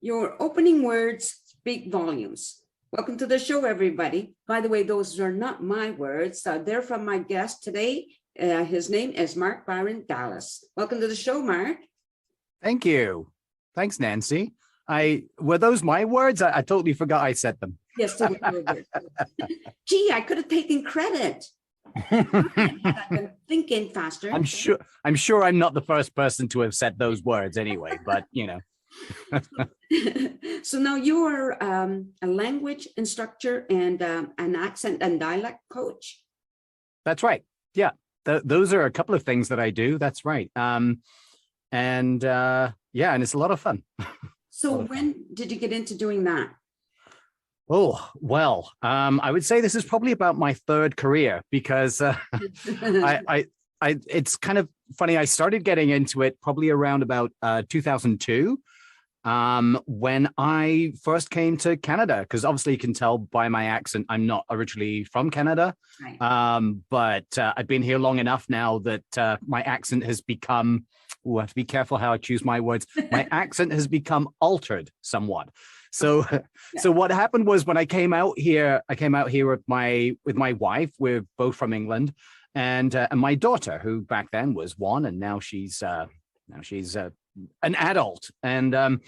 Your opening words speak volumes. Welcome to the show, everybody. By the way, those are not my words. They're from my guest today. His name is Bryon Dallas. Welcome to the show, Mark. Thank you. Thanks, Nancy. Were those my words? I totally forgot I said them. Yes, they were yours. Gee, I could have taken credit. I've been thinking faster. I'm sure I'm not the first person to have said those words anyway, but you know. So now you are a language instructor and an accent and dialect coach. That's right. Yeah, those are a couple of things that I do. That's right. And it's a lot of fun. So when did you get into doing that? Oh, well, I would say this is probably about my third career because it's kind of funny. I started getting into it probably around about 2002 when I first came to Canada, because obviously you can tell by my accent, I'm not originally from Canada, right. But I've been here long enough now that my accent has become, I have to be careful how I choose my words. My accent has become altered somewhat. So what happened was when I came out here with my wife. We're both from England, and my daughter, who back then was 1, and now she's an adult. And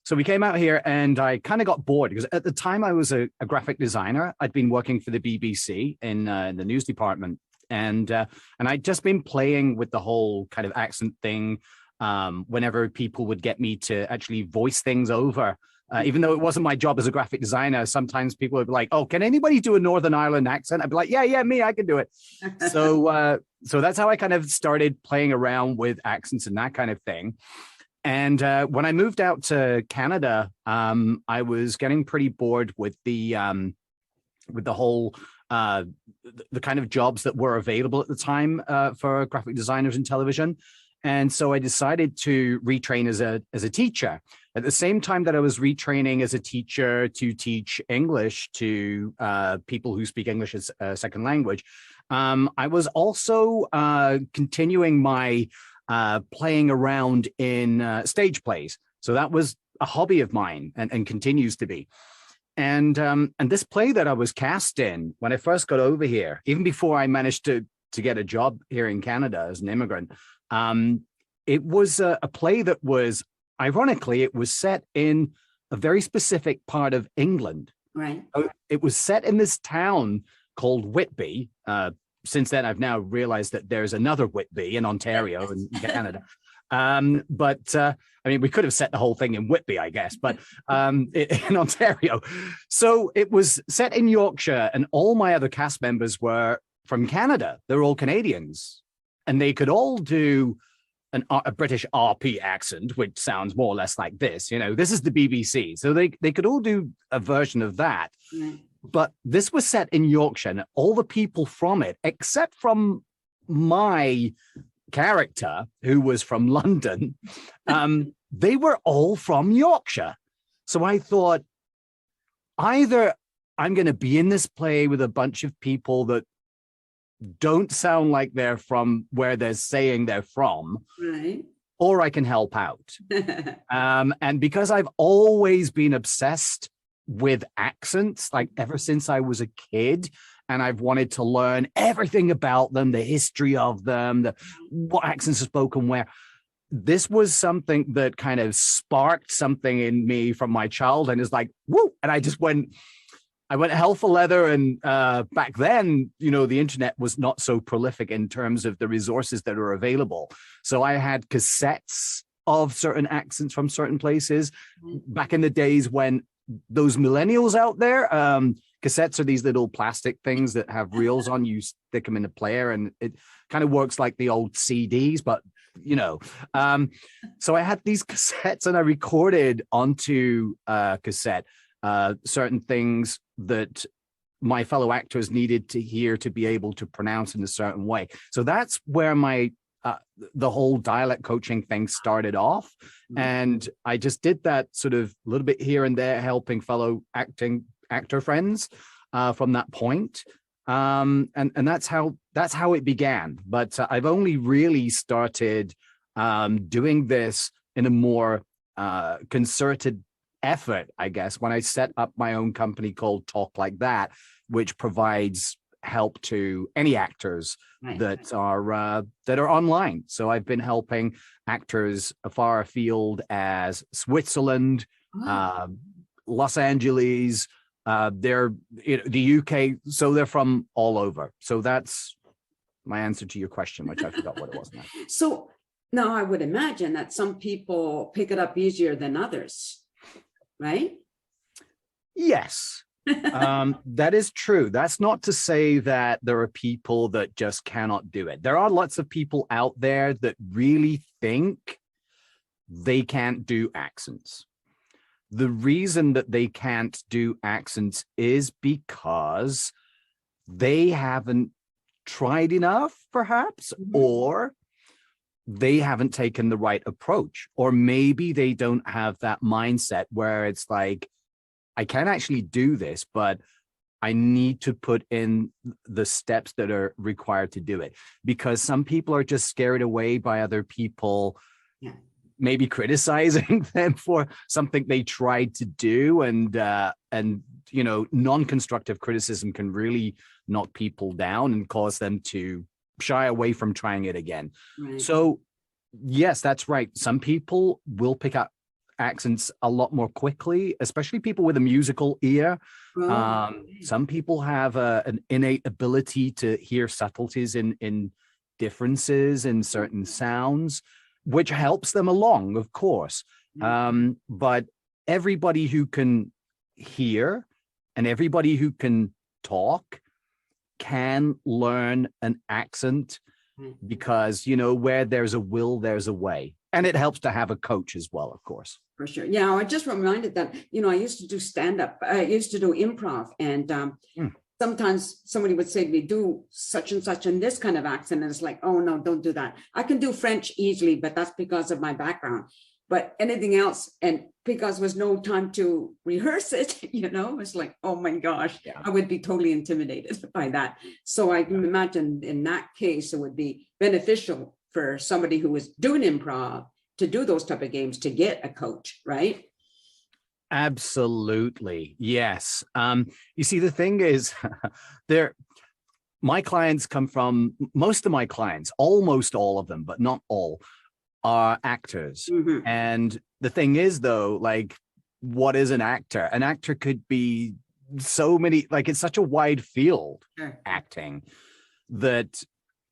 so we came out here, and I kind of got bored because at the time I was a graphic designer. I'd been working for the BBC in the news department, and I'd just been playing with the whole kind of accent thing. Whenever people would get me to actually voice things over. Even though it wasn't my job as a graphic designer, sometimes people would be like, "Oh, can anybody do a Northern Ireland accent?" I'd be like, "Yeah, me, I can do it." So that's how I kind of started playing around with accents and that kind of thing. And when I moved out to Canada, I was getting pretty bored with the whole the kind of jobs that were available at the time for graphic designers in television. And so I decided to retrain as a teacher. At the same time that I was retraining as a teacher to teach English to people who speak English as a second language, I was also continuing my playing around in stage plays. So that was a hobby of mine and continues to be. And this play that I was cast in when I first got over here, even before I managed to get a job here in Canada as an immigrant, it was a play that was, ironically, it was set in a very specific part of England. Right. It was set in this town called Whitby. Since then, I've now realized that there's another Whitby in Ontario in Canada. But I mean, we could have set the whole thing in Whitby, I guess, but in Ontario. So it was set in Yorkshire, and all my other cast members were from Canada. They're all Canadians, and they could all do a British RP accent, which sounds more or less like this. You know, this is the BBC, so they could all do a version of that. Mm. But this was set in Yorkshire, and all the people from it, except from my character, who was from London, they were all from Yorkshire. So I thought, either I'm going to be in this play with a bunch of people that don't sound like they're from where they're saying they're from, right, or I can help out. And because I've always been obsessed with accents, like ever since I was a kid, and I've wanted to learn everything about them, the history of them, what accents are spoken where. This was something that kind of sparked something in me from my child, and is like, woo! And I went hell for leather. And back then, you know, the internet was not so prolific in terms of the resources that are available. So I had cassettes of certain accents from certain places. Back in the days when those millennials out there, cassettes are these little plastic things that have reels on. You stick them in a player, and it kind of works like the old CDs, but you know. So I had these cassettes, and I recorded onto cassette certain things that my fellow actors needed to hear to be able to pronounce in a certain way. So that's where my the whole dialect coaching thing started off. And I just did that sort of a little bit here and there, helping fellow actor friends from that point. And that's how it began. But I've only really started doing this in a more concerted effort, I guess, when I set up my own company called Talk Like That, which provides help to any actors that are online. So I've been helping actors far afield as Switzerland, Los Angeles, they're the UK, so they're from all over. So that's my answer to your question, which I forgot what it was now. So now I would imagine that some people pick it up easier than others, right? Yes. That is true. That's not to say that there are people that just cannot do it. There are lots of people out there that really think they can't do accents. The reason that they can't do accents is because they haven't tried enough, perhaps, or they haven't taken the right approach, or maybe they don't have that mindset where it's like, I can actually do this, but I need to put in the steps that are required to do it, because some people are just scared away by other people maybe criticizing them for something they tried to do. And non-constructive criticism can really knock people down and cause them to shy away from trying it again. Right. So yes, that's right. Some people will pick up accents a lot more quickly, especially people with a musical ear. Some people have an innate ability to hear subtleties in differences in certain sounds, which helps them along, of course. But everybody who can hear and everybody who can talk can learn an accent, because, where there's a will, there's a way. And it helps to have a coach as well, of course. For sure. Yeah, I just reminded that, I used to do stand-up. I used to do improv. And sometimes somebody would say to me, do such and such in this kind of accent. And it's like, oh, no, don't do that. I can do French easily, but that's because of my background. But anything else, and because there was no time to rehearse it, it's like, oh my gosh, I would be totally intimidated by that. So I can imagine in that case, it would be beneficial for somebody who was doing improv to do those type of games, to get a coach, right? Absolutely. Yes. You see, the thing is, my clients come from, most of my clients, almost all of them, but not all, are actors. And the thing is, though, like, what is an actor? An actor could be so many, like, it's such a wide field, acting, that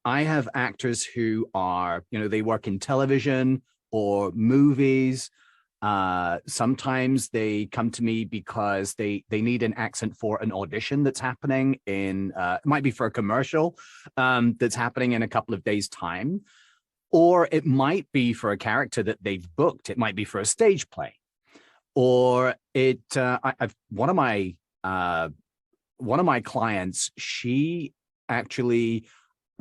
I have actors who are, they work in television or movies. Sometimes they come to me because they need an accent for an audition that's happening in, it might be for a commercial that's happening in a couple of days' time. Or it might be for a character that they've booked. It might be for a stage play. Or one of my clients, she actually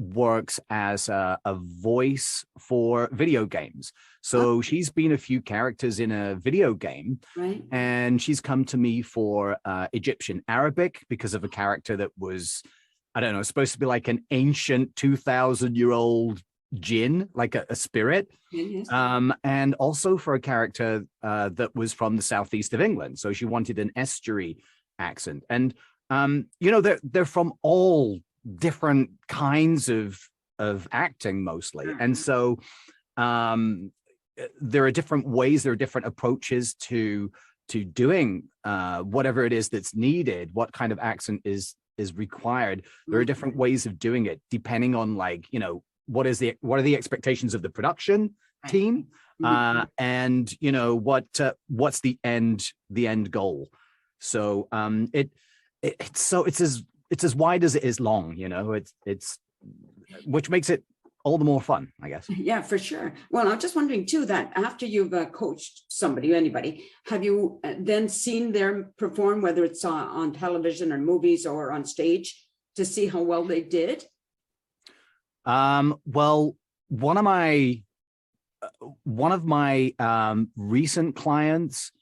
works as a voice for video games. So she's been a few characters in a video game, and she's come to me for Egyptian Arabic because of a character that was, I don't know, supposed to be like an ancient 2,000-year-old jinn, like a spirit. And also for a character that was from the southeast of England. So she wanted an estuary accent. And, they're from all different kinds of acting mostly. And so there are different ways, there are different approaches to doing whatever it is that's needed, what kind of accent is required. There are different ways of doing it depending on, like, what are the expectations of the production team, and what's the end goal. So it's as wide as it is long, it's which makes it all the more fun, I guess. Yeah, for sure. Well, I'm just wondering too, that after you've coached anybody, have you then seen them perform, whether it's on television or movies or on stage, to see how well they did? Well, one of my recent clients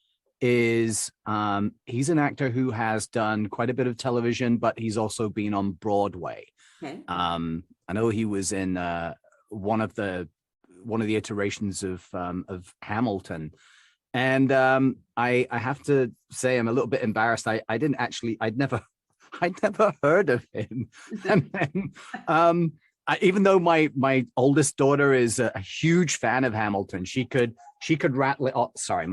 is he's an actor who has done quite a bit of television, but he's also been on Broadway. I know he was in one of the iterations of Hamilton, And I have to say I'm a little bit embarrassed. I'd never heard of him. And then even though my oldest daughter is a huge fan of Hamilton, she could rattle it. Oh, sorry,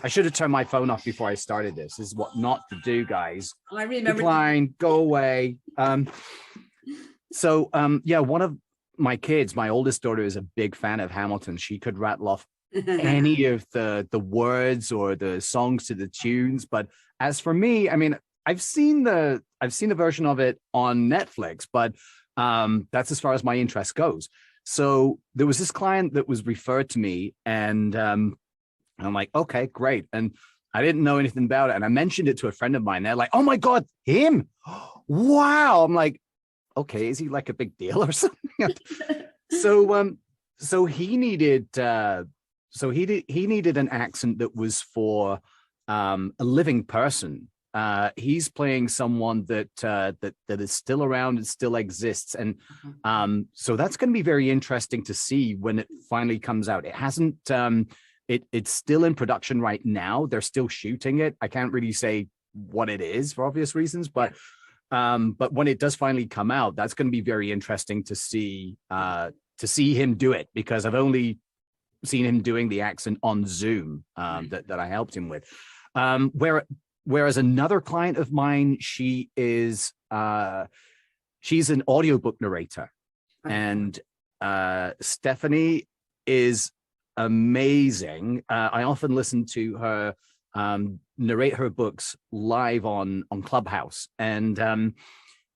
I should have turned my phone off before I started this. This is what not to do, guys. I remember. Decline, go away. Yeah, one of my kids, my oldest daughter, is a big fan of Hamilton. She could rattle off any of the words or the songs to the tunes. But as for me, I mean, I've seen the version of it on Netflix, but that's as far as my interest goes. So there was this client that was referred to me, and I'm like, okay, great. And I didn't know anything about it. And I mentioned it to a friend of mine. They're like, oh my God, him. Wow. I'm like, okay, is he like a big deal or something? So he needed he needed an accent that was for a living person. He's playing someone that is still around and still exists, and so that's going to be very interesting to see when it finally comes out. It hasn't. It's still in production right now. They're still shooting it. I can't really say what it is for obvious reasons, but when it does finally come out, that's going to be very interesting to see him do it, because I've only seen him doing the accent on Zoom that I helped him with. Whereas another client of mine, she's an audiobook narrator, and Stephanie is amazing. I often listen to her narrate her books live on Clubhouse, and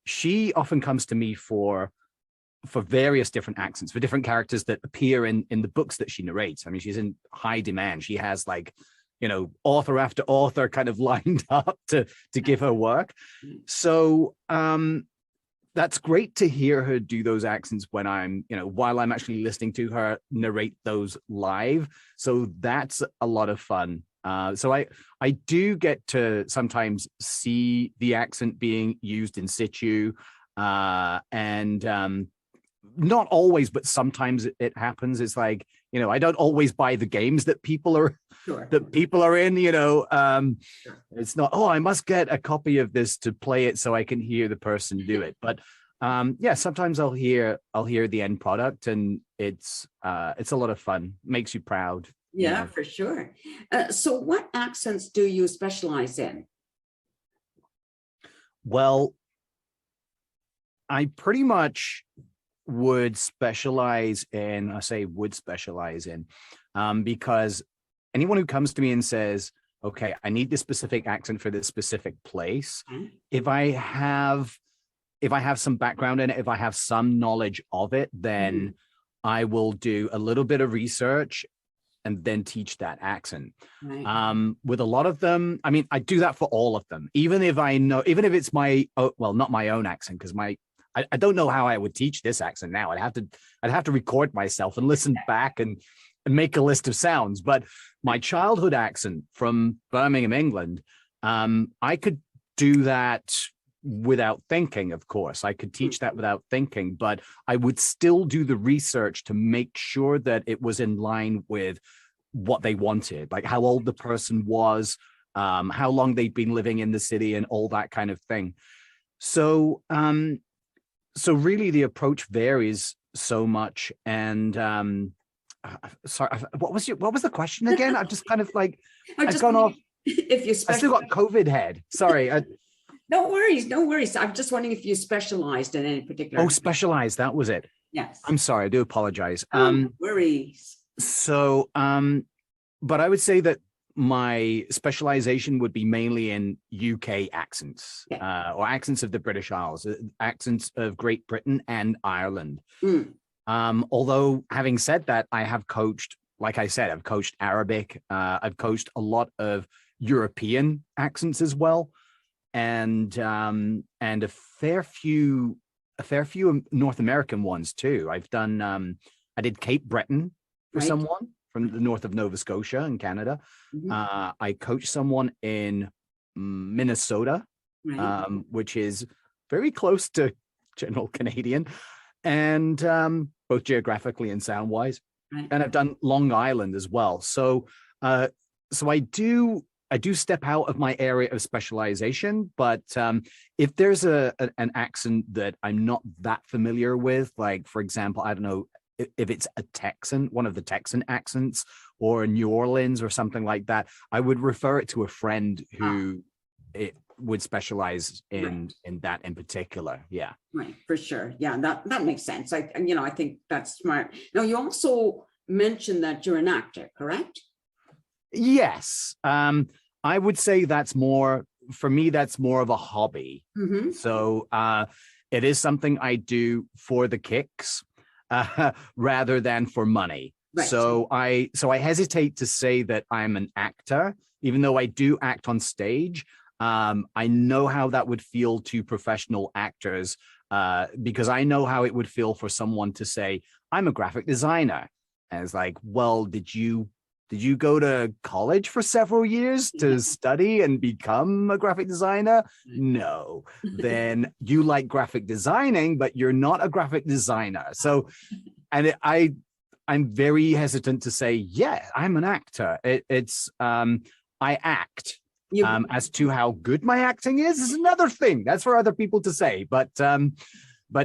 she often comes to me for various different accents, for different characters that appear in the books that she narrates. I mean, she's in high demand. She has, like, author after author kind of lined up to give her work. So that's great to hear her do those accents when I'm, while I'm actually listening to her narrate those live. So that's a lot of fun. So I do get to sometimes see the accent being used in situ, and not always, but sometimes it happens. It's like, I don't always buy the games that people are in. It's not, oh, I must get a copy of this to play it so I can hear the person do it. But yeah, sometimes I'll hear the end product, and it's a lot of fun. Makes you proud. Yeah, for sure. So what accents do you specialize in? Well, I pretty much would specialize in, because anyone who comes to me and says, okay, I need this specific accent for this specific place, if I have some background in it, if I have some knowledge of it, then I will do a little bit of research and then teach that accent. Right. With a lot of them, I mean, I do that for all of them, even if it's not my own accent, because I don't know how I would teach this accent now. I'd have to record myself and listen back and make a list of sounds. But my childhood accent from Birmingham, England, I could do that without thinking. Of course, I could teach that without thinking, but I would still do the research to make sure that it was in line with what they wanted, like how old the person was, how long they'd been living in the city, and all that kind of thing. So really the approach varies so much. And sorry, what was the question again? I'm just kind of like, I've gone off. I still got COVID head. Sorry. No worries. I'm just wondering if you specialized in any particular. Oh, specialized. That was it. Yes. I'm sorry. I do apologize. No worries. So, but I would say that my specialization would be mainly in UK accents, or accents of the British Isles, accents of Great Britain and Ireland. Although, having said that, I have coached, like I said, I've coached Arabic. I've coached a lot of European accents as well, and a fair few North American ones too. I've done. I did Cape Breton for someone from the north of Nova Scotia in Canada. I coached someone in Minnesota, which is very close to general Canadian, and both geographically and sound wise. And I've done Long Island as well. So so I do step out of my area of specialization, but if there's an accent that I'm not that familiar with, like for example, I don't know if it's a Texan, one of the Texan accents, or New Orleans or something like that, I would refer it to a friend who it would specialize in that in particular. Yeah. Right, for sure. Yeah, that makes sense. I think that's smart. Now, you also mentioned that you're an actor, correct? Yes. I would say that's more, for me, that's more of a hobby. Mm-hmm. So it is something I do for the kicks rather than for money. Right. So I hesitate to say that I'm an actor, even though I do act on stage. I know how that would feel to professional actors because I know how it would feel for someone to say, I'm a graphic designer. And it's like, well, did you go to college for several years to study and become a graphic designer? No. Then you like graphic designing, but you're not a graphic designer. So, and I'm very hesitant to say, yeah, I'm an actor. I act. As to how good my acting is another thing. That's for other people to say. But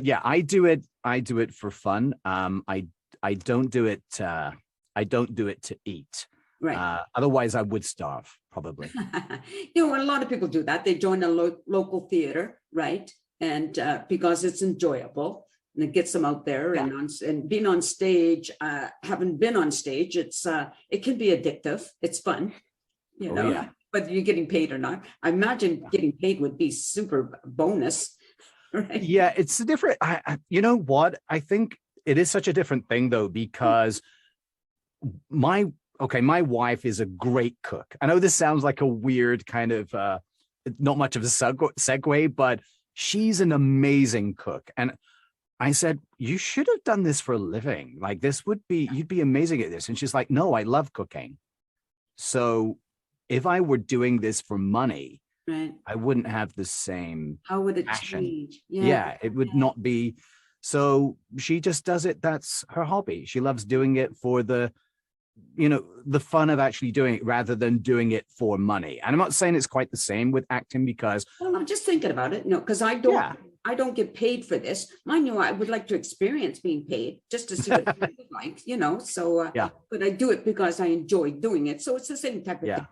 yeah, I do it for fun. I don't do it. I don't do it to eat. Right. Otherwise, I would starve, probably. A lot of people do that. They join a local theater, right? And because it's enjoyable and it gets them out there, Yeah. and being on stage, having been on stage, it can be addictive. It's fun, Yeah. whether you're getting paid or not. I imagine getting paid would be super bonus, right? Yeah, it's a different. You know what? I think it is such a different thing though, because my wife is a great cook. I know this sounds like a weird kind of not much of a segue, but she's an amazing cook. And I said, you should have done this for a living. Like you'd be amazing at this. And she's like, no, I love cooking. So if I were doing this for money, Right. I wouldn't have the same How would it passion. change? Yeah, it would not be. So she just does it. That's her hobby. She loves doing it for the fun of actually doing it rather than doing it for money. And I'm not saying it's quite the same with acting because. Well, I'm just thinking about it. No, because I don't get paid for this. Mind you, I would like to experience being paid just to see what it's like, So, yeah. But I do it because I enjoy doing it. So it's the same type of thing,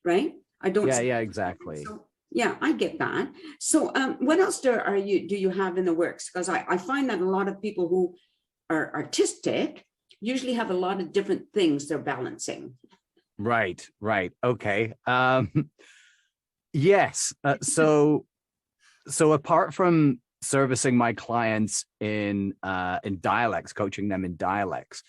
right? I don't. Yeah, exactly. So, yeah, I get that. So, what else do you have in the works? Because I find that a lot of people who are artistic usually have a lot of different things they're balancing. Right. Okay. Yes. So apart from servicing my clients in dialects, coaching them in dialects,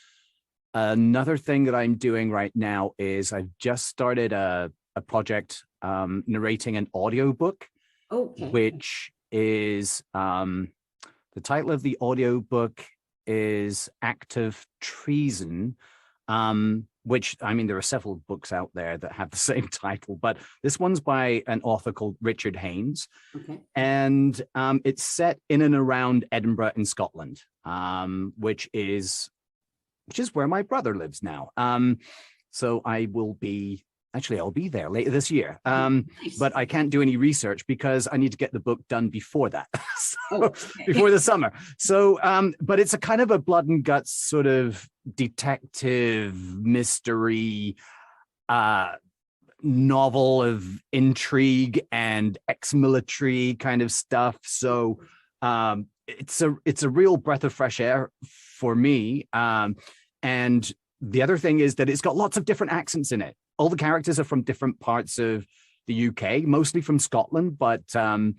another thing that I'm doing right now is I've just started a project narrating an audiobook, which is the title of the audiobook is Act of Treason, which, I mean, there are several books out there that have the same title, but this one's by an author called Richard Haynes. And it's set in and around Edinburgh in Scotland, which is where my brother lives now. So I'll be there later this year. But I can't do any research because I need to get the book done before that, before the summer. So, but it's a kind of a blood and guts sort of detective mystery novel of intrigue and ex-military kind of stuff. So it's a real breath of fresh air for me. And the other thing is that it's got lots of different accents in it. All the characters are from different parts of the UK, mostly from Scotland, but I'm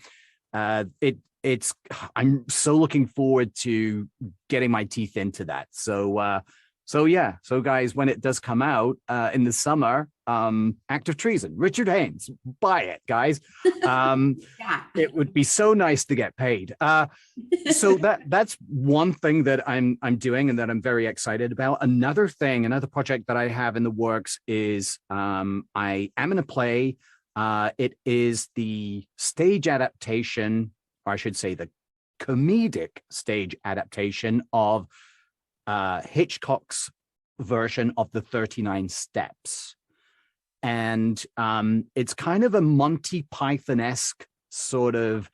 so looking forward to getting my teeth into that. So guys, when it does come out in the summer, Act of Treason, Richard Haynes, buy it, guys. It would be so nice to get paid. So that's one thing that I'm doing and that I'm very excited about. Another project that I have in the works is I am in a play. It is the stage adaptation, or I should say the comedic stage adaptation of Hitchcock's version of the 39 Steps. and it's kind of a Monty Python-esque sort of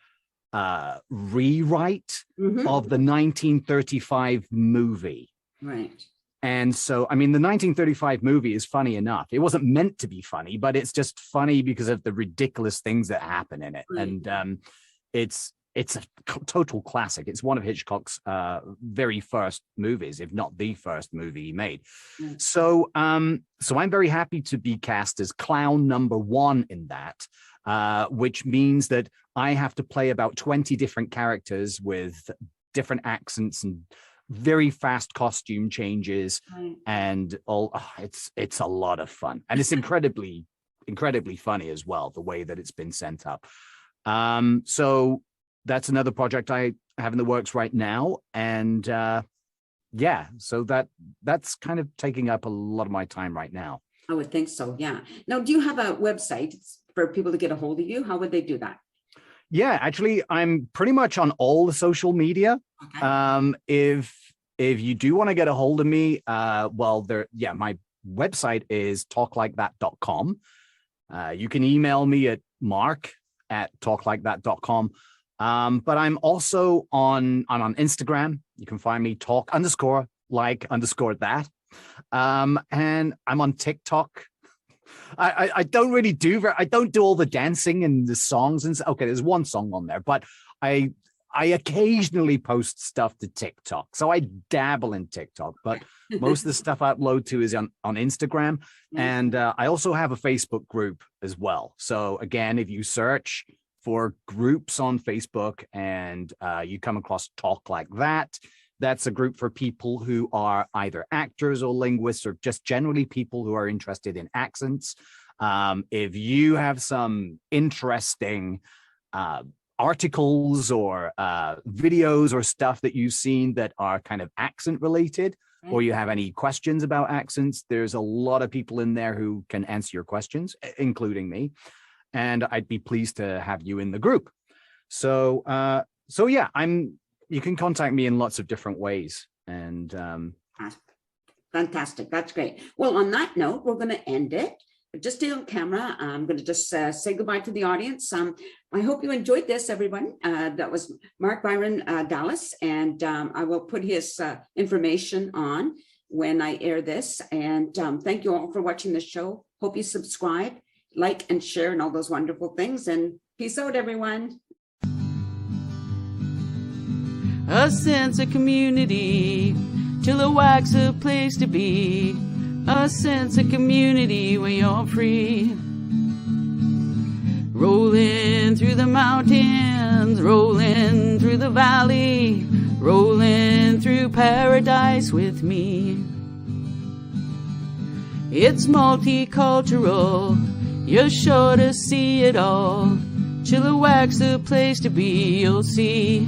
rewrite of the 1935 movie. Right. And so, I mean, the 1935 movie is funny enough. It wasn't meant to be funny, but it's just funny because of the ridiculous things that happen in it. Right. And it's a total classic. It's one of Hitchcock's very first movies, if not the first movie he made. Right. So I'm very happy to be cast as clown number 1 in that, which means that I have to play about 20 different characters with different accents and very fast costume changes, right. And all. It's a lot of fun, and it's incredibly funny as well, the way that it's been sent up. So that's another project I have in the works right now, and yeah, so that's kind of taking up a lot of my time right now. I would think so. Yeah. Now, do you have a website for people to get a hold of you? How would they do that? Yeah, actually, I'm pretty much on all the social media. Okay. If you do want to get a hold of me, my website is talklikethat.com. You can email me at mark@talklikethat.com. But I'm also on Instagram. You can find me talk_like_that. And I'm on TikTok. I don't really I don't do all the dancing and the songs and okay, there's one song on there, but I occasionally post stuff to TikTok. So I dabble in TikTok, but most of the stuff I upload to is on Instagram. And I also have a Facebook group as well. So again, if you search for groups on Facebook and you come across Talk Like That, that's a group for people who are either actors or linguists or just generally people who are interested in accents. If you have some interesting articles or videos or stuff that you've seen that are kind of accent related, or you have any questions about accents, there's a lot of people in there who can answer your questions, including me. And I'd be pleased to have you in the group. So yeah, you can contact me in lots of different ways. And fantastic. That's great. Well, on that note, we're going to end it. Just stay on camera. I'm going to just say goodbye to the audience. I hope you enjoyed this, everyone. That was Mark Bryon Dallas, and I will put his information on when I air this. And thank you all for watching the show. Hope you subscribe, like, and share, and all those wonderful things. And peace out, everyone. A sense of community, Chilliwack's a place to be. A sense of community where you're free. Rolling through the mountains, rolling through the valley, rolling through paradise with me. It's multicultural, you're sure to see it all. Chilliwack's a place to be, you'll see.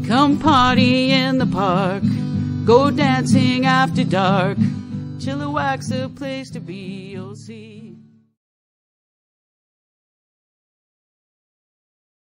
Come party in the park, go dancing after dark. Chilliwack's a place to be, you'll see.